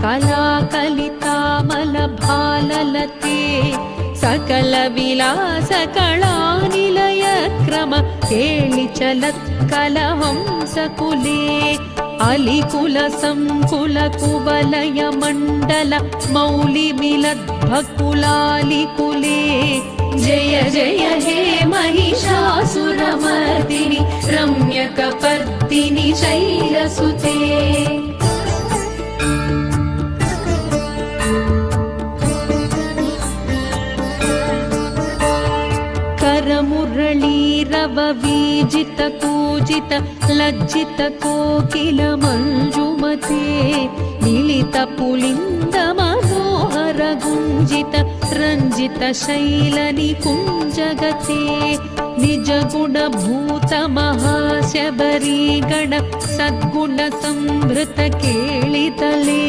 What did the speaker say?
कलाकलितामलभाललते सकलविलासकलानिलय क्रम केलिचलत्कलहंसकुले अलिकुलसङ्कुलकुवलय मण्डल मौलिमिलद्भकुलालिकुले जय जय हे महिषासुरमर्दिनि रम्यकपर्दिनि शैलसुते। करमुरळीरववीजित कूजित लज्जित कोकिल मञ्जुमते मिलित पुलिन्द मनोहर गुञ्जित रञ्जित शैलनिकुञ्जगते निज गुणभूत महाशबरी गण सद्गुण संभृत केळितले